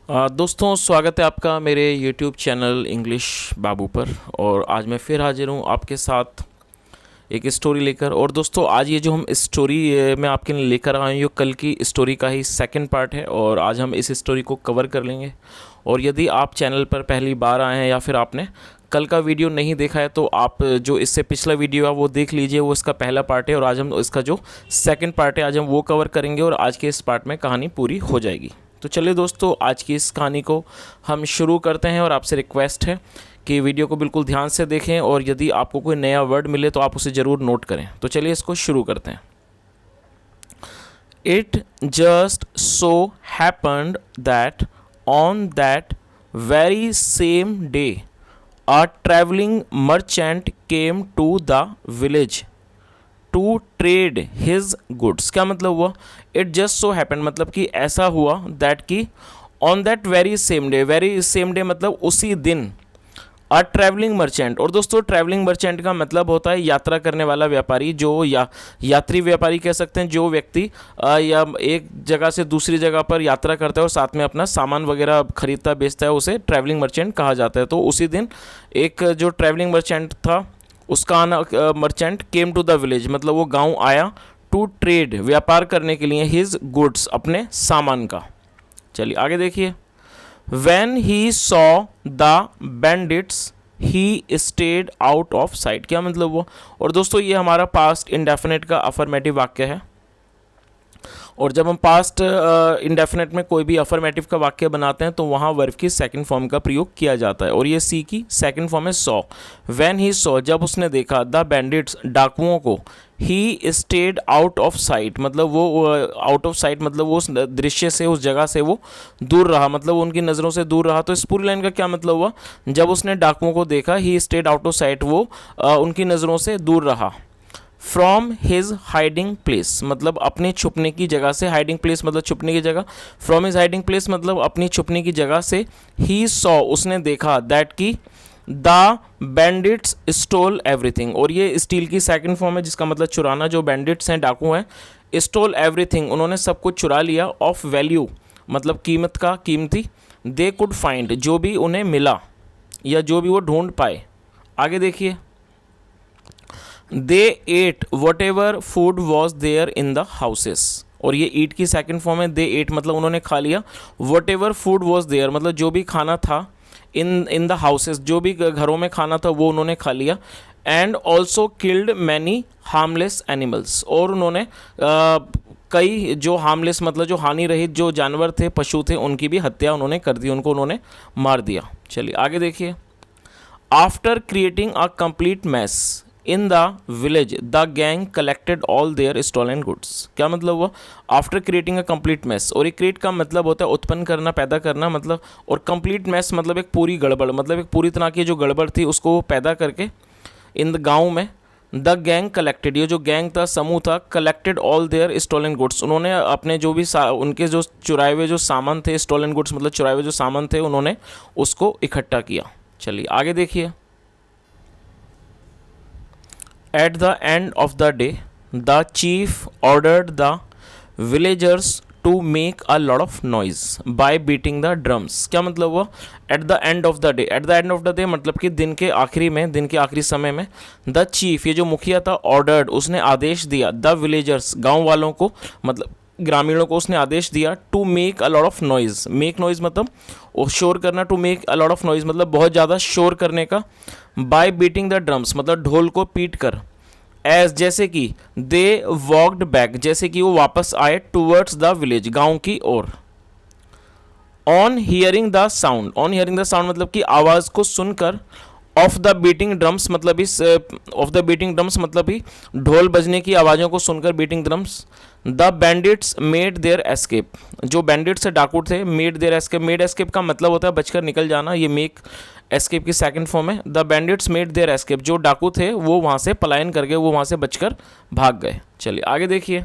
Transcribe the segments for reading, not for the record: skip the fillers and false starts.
दोस्तों स्वागत है आपका मेरे YouTube चैनल इंग्लिश बाबू पर। और आज मैं फिर हाजिर हूँ आपके साथ एक स्टोरी लेकर। और दोस्तों आज ये जो हम स्टोरी मैं आपके लिए लेकर आए हूँ कल की स्टोरी का ही सेकंड पार्ट है और आज हम इस स्टोरी को कवर कर लेंगे। और यदि आप चैनल पर पहली बार आए हैं या फिर आपने कल का वीडियो नहीं देखा है तो आप जो इससे पिछला वीडियो है वो देख लीजिए, वो इसका पहला पार्ट है। और आज हम इसका जो सेकंड पार्ट है आज हम वो कवर करेंगे और आज के इस पार्ट में कहानी पूरी हो जाएगी। तो चलिए दोस्तों आज की इस कहानी को हम शुरू करते हैं और आपसे रिक्वेस्ट है कि वीडियो को बिल्कुल ध्यान से देखें और यदि आपको कोई नया वर्ड मिले तो आप उसे ज़रूर नोट करें। तो चलिए इसको शुरू करते हैं। It just so happened that on that very same day a traveling merchant came to the village to trade his goods। क्या मतलब हुआ? इट जस्ट सो हैपन मतलब कि ऐसा हुआ दैट कि on that very same day मतलब उसी दिन अ ट्रैवलिंग मर्चेंट। और दोस्तों ट्रैवलिंग मर्चेंट का मतलब होता है यात्रा करने वाला व्यापारी, जो यात्री व्यापारी कह सकते हैं, जो व्यक्ति या एक जगह से दूसरी जगह पर यात्रा करता है और साथ में अपना सामान वगैरह खरीदता बेचता है, उसे ट्रैवलिंग मर्चेंट कहा जाता है। तो उसी दिन एक जो ट्रैवलिंग मर्चेंट था उसका merchant came to the village मतलब वो गाँव आया टू ट्रेड व्यापार करने के लिए हिज गुड्स अपने सामान का। चलिए आगे देखिए। When he saw the bandits he stayed out of sight। क्या मतलब वो? और दोस्तों ये हमारा पास्ट इंडेफिनिट का अफर्मेटिव वाक्य है। और जब हम पास्ट इंडेफिनिट में कोई भी अफर्मेटिव का वाक्य बनाते हैं तो वहाँ वर्ब की सेकंड फॉर्म का प्रयोग किया जाता है और ये सी की सेकंड फॉर्म है सॉ। व्हेन ही सॉ जब उसने देखा, द बैंडिट्स डाकुओं को, he stayed out of site मतलब वो आउट ऑफ साइट मतलब वो उस दृश्य से, उस जगह से वो दूर रहा, मतलब वो उनकी नज़रों से दूर रहा। तो इस पूरी लाइन का क्या मतलब हुआ? जब उसने डाकुओं को देखा, he stayed out of site वो उनकी नज़रों से दूर रहा। फ्रॉम हिज हाइडिंग प्लेस मतलब अपने छुपने की जगह से, हाइडिंग प्लेस मतलब छुपने की जगह, फ्रॉम हिज हाइडिंग प्लेस मतलब अपनी छुपने की जगह से, ही सॉ उसने देखा, दैट की द बैंडिट्स स्टोल एवरीथिंग। और ये स्टील की सेकंड फॉर्म है जिसका मतलब चुराना। जो बैंडिट्स हैं, डाकू हैं, स्टोल एवरीथिंग उन्होंने सब कुछ चुरा लिया, ऑफ वैल्यू मतलब कीमत का, कीमती, दे कुड फाइंड जो भी उन्हें मिला या जो भी वो ढूंढ पाए। आगे देखिए। They ate whatever food was there in the houses. और ये ईट की सेकंड फॉर्म है। दे एट मतलब उन्होंने खा लिया, whatever food was there मतलब जो भी खाना था, इन द हाउसेस जो भी घरों में खाना था वो उन्होंने खा लिया। And also killed many harmless animals और उन्होंने कई जो हार्मलेस मतलब जो हानि रहित जो जानवर थे, पशु थे, उनकी भी हत्या उन्होंने कर दी, उनको उन्होंने मार दिया। चलिए आगे देखिए। After creating a complete mess in the village the gang collected all their stolen goods. क्या मतलब हुआ? After creating a complete mess. और एक क्रिएट का मतलब होता है उत्पन्न करना, पैदा करना मतलब, और कंप्लीट मैस मतलब एक पूरी गड़बड़, मतलब एक पूरी तरह की जो गड़बड़ थी उसको पैदा करके इन द गाँव में। द गैंग कलेक्टेड ये जो गैंग था, समूह था, collected all their stolen goods उन्होंने अपने जो भी उनके जो चुराए हुए जो सामान थे, स्टॉलन गुड्स मतलब चुराए हुए जो सामान थे, उन्होंने उसको इकट्ठा किया। चलिए आगे देखिए। At the end of the day, the chief ordered the villagers to make a lot of noise by beating the drums। क्या मतलब हुआ? At the end of the day, at the end of the day मतलब कि दिन के आखिरी में, दिन के आखिरी समय में, the chief ये जो मुखिया था, ordered उसने आदेश दिया, the villagers गांव वालों को मतलब ग्रामीणों को उसने आदेश दिया, to make a lot of noise. Make noise मतलब वो शोर करना, to make a lot of noise मतलब बहुत ज़्यादा शोर करने का। बाय बीटिंग द ड्रम्स मतलब ढोल को पीट कर। एज जैसे कि, दे वॉकड बैक जैसे कि वो वापस आए, टूवर्ड्स द विलेज गाँव की ओर। On hearing the sound, on hearing the sound मतलब कि आवाज़ को सुनकर, ऑफ द बीटिंग ड्रम्स मतलब इस ऑफ द बीटिंग ड्रम्स मतलब ही ढोल बजने की आवाज़ों को सुनकर, beating drums. The bandits made their escape जो बैंडिट्स डाकू थे, made their escape, made escape का मतलब होता है बचकर निकल जाना, ये मेक एस्केप की सेकंड फॉर्म है। The bandits made their escape जो डाकू थे वो वहाँ से पलायन कर गए, वो वहाँ से बचकर भाग गए। चलिए आगे देखिए।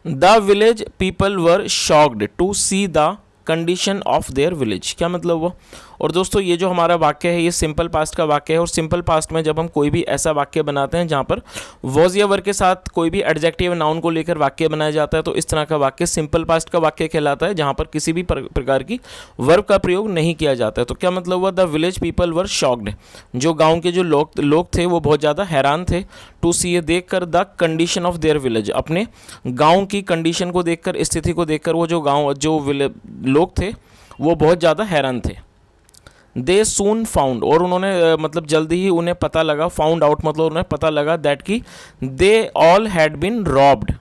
The village people were shocked to see the condition of their village. क्या मतलब हुआ? और दोस्तों ये जो हमारा वाक्य है ये सिंपल पास्ट का वाक्य है, और सिंपल पास्ट में जब हम कोई भी ऐसा वाक्य बनाते हैं जहाँ पर वॉज या वर के साथ कोई भी एडजेक्टिव नाउन को लेकर वाक्य बनाया जाता है, तो इस तरह का वाक्य सिंपल पास्ट का वाक्य कहलाता है, जहाँ पर किसी भी प्रकार की वर्ब का प्रयोग नहीं किया जाता है। तो क्या मतलब हुआ, the village people were shocked, जो गाँव के जो लोग थे वो बहुत ज़्यादा हैरान थे, टू सी ये देखकर, the condition of their village, अपने गाँव की कंडीशन को देखकर, स्थिति को देखकर वो जो लोग थे वो बहुत ज़्यादा हैरान थे। दे सून फाउंड, और उन्होंने मतलब जल्दी ही उन्हें पता लगा, फाउंड आउट मतलब उन्हें पता लगा, दैट कि they all had been robbed.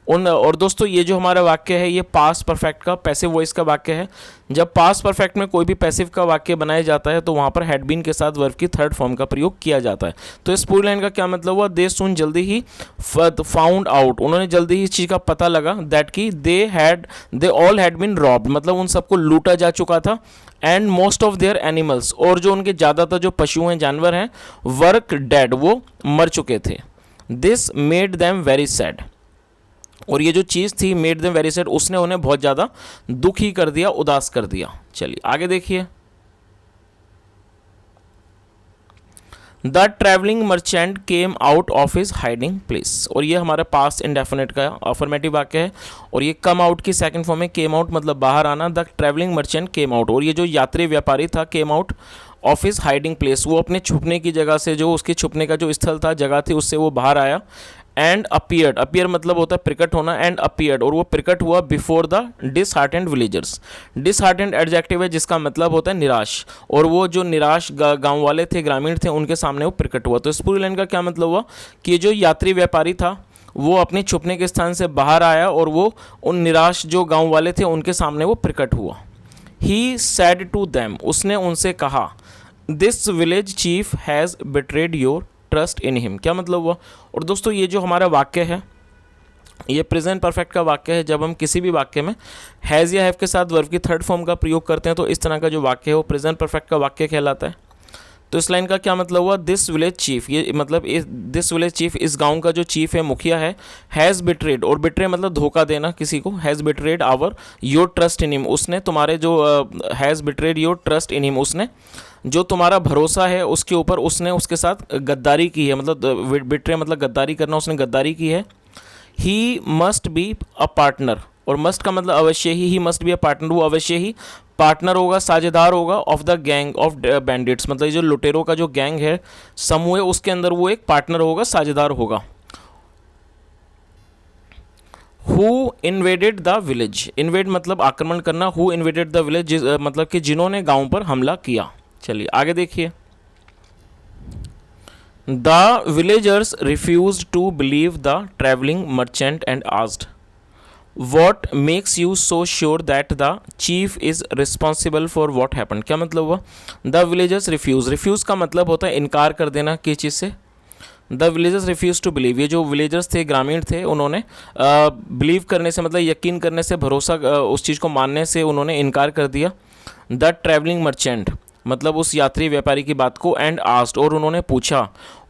और दोस्तों ये जो हमारा वाक्य है ये पास्ट परफेक्ट का पैसिव वॉइस का वाक्य है। जब पास्ट परफेक्ट में कोई भी पैसिव का वाक्य बनाया जाता है तो वहाँ पर हैड बीन के साथ वर्ब की थर्ड फॉर्म का प्रयोग किया जाता है। तो इस पूरी लाइन का क्या मतलब हुआ, दे सून जल्दी ही, फाउंड आउट उन्होंने जल्दी ही इस चीज़ का पता लगा, दैट कि they all had been robbed मतलब उन सबको लूटा जा चुका था, and most of their animals, और जो उनके ज़्यादातर जो पशु हैं जानवर हैं, वर्क डेड वो मर चुके थे। This made them very sad, और ये जो चीज़ थी मेड देम वेरी सैड उसने उन्हें बहुत ज़्यादा दुखी कर दिया, उदास कर दिया। चलिए आगे देखिए, the travelling merchant came out of his hiding place, और ये हमारा पास्ट इंडेफिनिट का अफर्मेटिव वाक्य है, और ये कम आउट की सेकंड फॉर्म में केम आउट मतलब बाहर आना। The travelling merchant came out, और ये जो यात्री व्यापारी था came out of his hiding place, वो अपने छुपने की जगह से, जो उसके छुपने का जो स्थल था, जगह थी, उससे वो बाहर आया। एंड अपीयर्ड, अपीयर मतलब होता है प्रकट होना, एंड अपीयर्ड, और वो प्रकट हुआ before the disheartened villagers. Disheartened adjective है जिसका मतलब होता है निराश, और वो जो निराश गांव वाले थे, ग्रामीण थे, उनके सामने वो प्रकट हुआ। तो इस पूरी लाइन का क्या मतलब हुआ कि जो यात्री व्यापारी था वो अपने छुपने के स्थान से बाहर आया, और वो उन निराश जो गाँव वाले थे उनके सामने वो प्रकट हुआ। ही सैड टू दैम, उसने उनसे कहा, this village chief has betrayed your trust in him, क्या मतलब हुआ। और दोस्तों ये जो हमारा वाक्य है ये प्रेजेंट परफेक्ट का वाक्य है। जब हम किसी भी वाक्य में हैज़ या हैव के साथ वर्ब की थर्ड फॉर्म का प्रयोग करते हैं तो इस तरह का जो वाक्य है वो प्रेजेंट परफेक्ट का वाक्य कहलाता है। तो इस लाइन का क्या मतलब हुआ, दिस विलेज चीफ, ये मतलब दिस विलेज चीफ, इस गांव का जो चीफ है, मुखिया है, हैज़ बिट्रेड, और बिट्रे मतलब धोखा देना किसी को, has betrayed our your trust in him, उसने तुम्हारे जो has betrayed your trust in him, उसने जो तुम्हारा भरोसा है उसके ऊपर उसने उसके साथ गद्दारी की है, मतलब बिट्रे मतलब गद्दारी करना, उसने गद्दारी की है। He must be a partner, और मस्ट का मतलब अवश्य he must be a partner, वो अवश्य ही पार्टनर होगा, साझेदार होगा, of the gang of bandits, मतलब जो लुटेरों का जो गैंग है, समूह है, उसके अंदर वो एक पार्टनर होगा, साझेदार होगा। Who invaded the village, invade मतलब आक्रमण करना, हु इन्वेडेड द विलेज मतलब कि जिन्होंने गांव पर हमला किया। चलिए आगे देखिए, the villagers refuse to believe the travelling merchant and asked, what makes you so sure that the chief is responsible for what happen, क्या मतलब हुआ, द विलेजर्स रिफ्यूज, रिफ्यूज का मतलब होता है इनकार कर देना किस चीज़ से, the villagers refuse to believe, ये जो विलेजर्स थे, ग्रामीण थे, उन्होंने बिलीव करने से मतलब यकीन करने से, भरोसा उस चीज़ को मानने से उन्होंने इनकार कर दिया। द ट्रैवलिंग मर्चेंट मतलब उस यात्री व्यापारी की बात को, एंड आस्क्ड, और उन्होंने पूछा,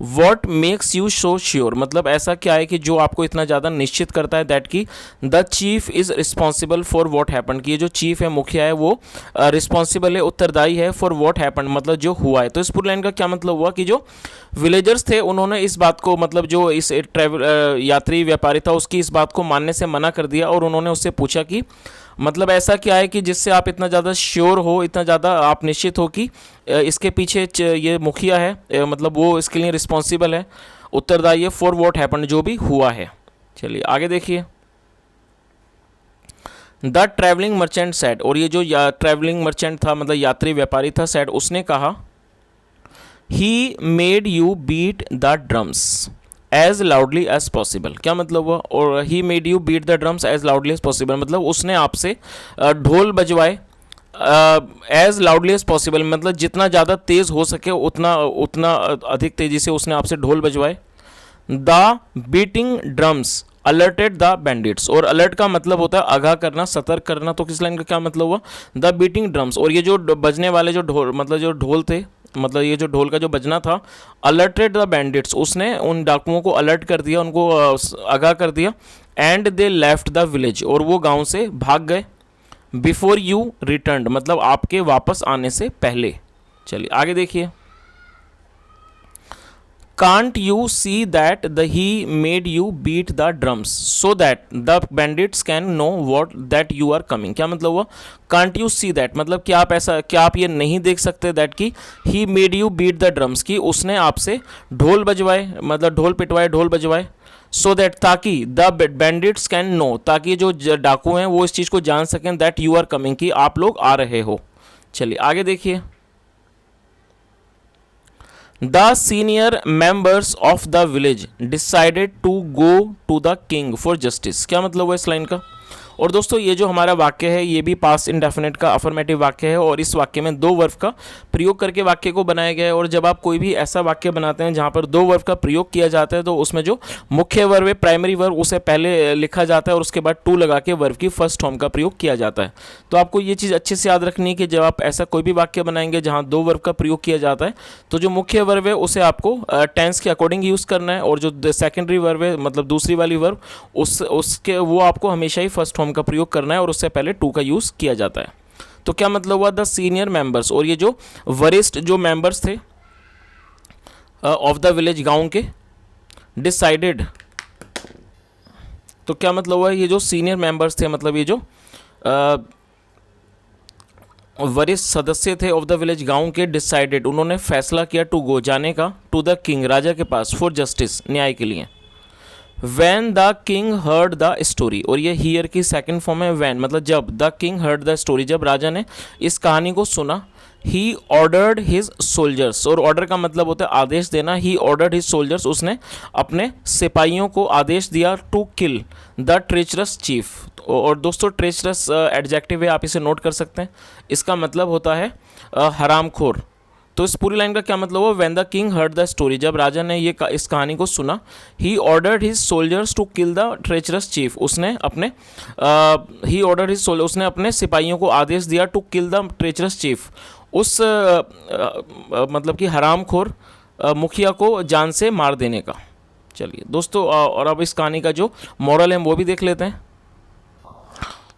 what makes you so sure मतलब ऐसा क्या है कि जो आपको इतना ज़्यादा निश्चित करता है, दैट कि the chief is responsible for what happen, कि ये जो चीफ है, मुखिया है, वो रिस्पॉन्सिबल है, उत्तरदायी है, फॉर व्हाट हैपन मतलब जो हुआ है। तो इस पूरी लाइन का क्या मतलब हुआ कि जो विलेजर्स थे उन्होंने इस बात को, मतलब जो इस यात्री व्यापारी था उसकी इस बात को मानने से मना कर दिया, और उन्होंने उससे पूछा कि मतलब ऐसा क्या है कि जिससे आप इतना ज़्यादा श्योर हो, इतना ज़्यादा आप निश्चित हो कि इसके पीछे ये मुखिया है, मतलब वो इसके लिए रिस्पॉन्सिबल है, उत्तरदायी है, फॉर व्हाट हैपन जो भी हुआ है। चलिए आगे देखिए, द ट्रैवलिंग मर्चेंट सेड, और ये जो ट्रैवलिंग मर्चेंट था मतलब यात्री व्यापारी था, सेड उसने कहा, he made you beat the drums as loudly as possible, क्या मतलब हुआ, और he made you beat the drums as loudly as possible मतलब उसने आपसे ढोल बजवाए एज लाउडली एज पॉसिबल मतलब जितना ज़्यादा तेज़ हो सके उतना अधिक तेज़ी से उसने आपसे ढोल बजवाए। The beating drums alerted the bandits, और अलर्ट का मतलब होता है आगाह करना, सतर्क करना। तो किस लाइन का क्या मतलब हुआ, द बीटिंग ड्रम्स, और ये जो बजने वाले जो ढोल मतलब जो ढोल थे, मतलब ये जो ढोल का जो बजना था, अलर्टेड द बैंडिट्स उसने उन डाकुओं को अलर्ट कर दिया, उनको आगाह कर दिया। And they left the village, और वो गांव से भाग गए। बिफोर यू रिटर्न, मतलब आपके वापस आने से पहले। चलिए आगे देखिए। Can't you see that he made you beat the drums so that the bandits can know what that you are coming? क्या मतलब हुआ? Can't you see that मतलब क्या आप ये नहीं देख सकते that कि he made you beat the drums, कि उसने आपसे ढोल बजवाए, मतलब ढोल पिटवाए, ढोल बजवाए, so that ताकि the bandits can know, ताकि जो डाकू हैं वो इस चीज़ को जान सकें that you are coming, कि आप लोग आ रहे हो। चलिए आगे देखिए। The senior members of the village decided to go to the king for justice। क्या मतलब है इस लाइन का? और दोस्तों ये जो हमारा वाक्य है ये भी पास्ट इंडेफिनिट का अफर्मेटिव वाक्य है, और इस वाक्य में दो वर्ब का प्रयोग करके वाक्य को बनाया गया है। और जब आप कोई भी ऐसा वाक्य बनाते हैं जहाँ पर दो वर्ब का प्रयोग किया जाता है तो उसमें जो मुख्य वर्ब है, प्राइमरी वर्ब, उसे पहले लिखा जाता है और उसके बाद टू लगा के वर्ब की फर्स्ट फॉर्म का प्रयोग किया जाता है। तो आपको ये चीज़ अच्छे से याद रखनी है कि जब आप ऐसा कोई भी वाक्य बनाएंगे जहाँ दो वर्ब का प्रयोग किया जाता है तो जो मुख्य वर्ब है उसे आपको टेंस के अकॉर्डिंग यूज़ करना है, और जो सेकेंडरी वर्ब है मतलब दूसरी वाली वर्ब उसके वो आपको हमेशा ही फर्स्ट फॉर्म का प्रयोग करना है और उससे पहले टू का यूज़ किया जाता है। तो क्या मतलब हुआ? द सीनियर मेंबर्स, और ये जो वरिष्ठ जो मेंबर्स थे ऑफ द विलेज, गांव के, डिसाइडेड, तो क्या मतलब हुआ? ये जो सीनियर मेंबर्स थे मतलब ये जो वरिष्ठ सदस्य थे ऑफ द विलेज, गांव के, डिसाइडेड, उन्होंने फैसला किया टू गो, जाने का, टू द किंग, राजा के पास, फॉर जस्टिस, न्याय के लिए। When the king heard the story, और ये हियर की सेकंड फॉर्म है वैन, मतलब जब, the king heard the story, जब राजा ने इस कहानी को सुना, ही ऑर्डर्ड हिज सोल्जर्स, और ऑर्डर का मतलब होता है आदेश देना, ही ऑर्डर्ड हिज सोल्जर्स, उसने अपने सिपाहियों को आदेश दिया, to kill the treacherous chief. और दोस्तों ट्रेचरस एडजेक्टिव है, आप इसे नोट कर सकते हैं, इसका मतलब होता है हरामखोर। तो इस पूरी लाइन का क्या मतलब हुआ? When the king heard the story, जब राजा ने ये इस कहानी को सुना, he ordered his soldiers to kill the treacherous chief, उसने अपने सिपाहियों को आदेश दिया to kill the treacherous chief, उस मतलब कि हरामखोर मुखिया को जान से मार देने का। चलिए दोस्तों, और अब इस कहानी का जो मॉरल है वो भी देख लेते हैं।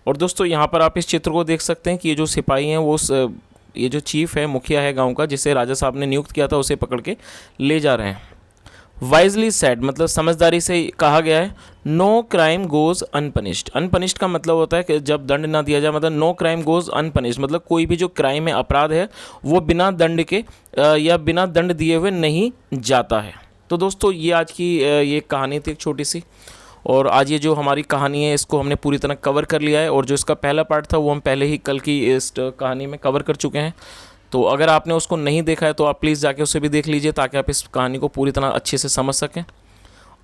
और दोस्तों यहाँ पर आप इस चित्र को देख सकते हैं कि ये जो सिपाही हैं वो ये जो चीफ है, मुखिया है गांव का, जिसे राजा साहब ने नियुक्त किया था, उसे पकड़ के ले जा रहे हैं। वाइजली सेड, मतलब समझदारी से कहा गया है, नो क्राइम गोज अनपनिश्ड। अनपनिश्ड का मतलब होता है कि जब दंड ना दिया जाए, मतलब नो क्राइम गोज अनपनिश्ड, मतलब कोई भी जो क्राइम है, अपराध है, वो बिना दंड के या बिना दंड दिए हुए नहीं जाता है। तो दोस्तों ये आज की ये कहानी थी एक छोटी सी, और आज ये जो हमारी कहानी है इसको हमने पूरी तरह कवर कर लिया है, और जो इसका पहला पार्ट था वो हम पहले ही कल की इस कहानी में कवर कर चुके हैं। तो अगर आपने उसको नहीं देखा है तो आप प्लीज़ जाके उसे भी देख लीजिए ताकि आप इस कहानी को पूरी तरह अच्छे से समझ सकें।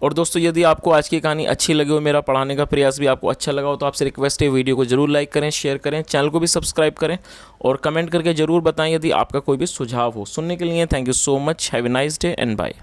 और दोस्तों यदि आपको आज की कहानी अच्छी लगी हो, मेरा पढ़ाने का प्रयास भी आपको अच्छा लगा हो, तो आपसे रिक्वेस्ट है वीडियो को जरूर लाइक करें, शेयर करें, चैनल को भी सब्सक्राइब करें, और कमेंट करके ज़रूर बताएं यदि आपका कोई भी सुझाव हो। सुनने के लिए thank you so much, have a nice day and bye.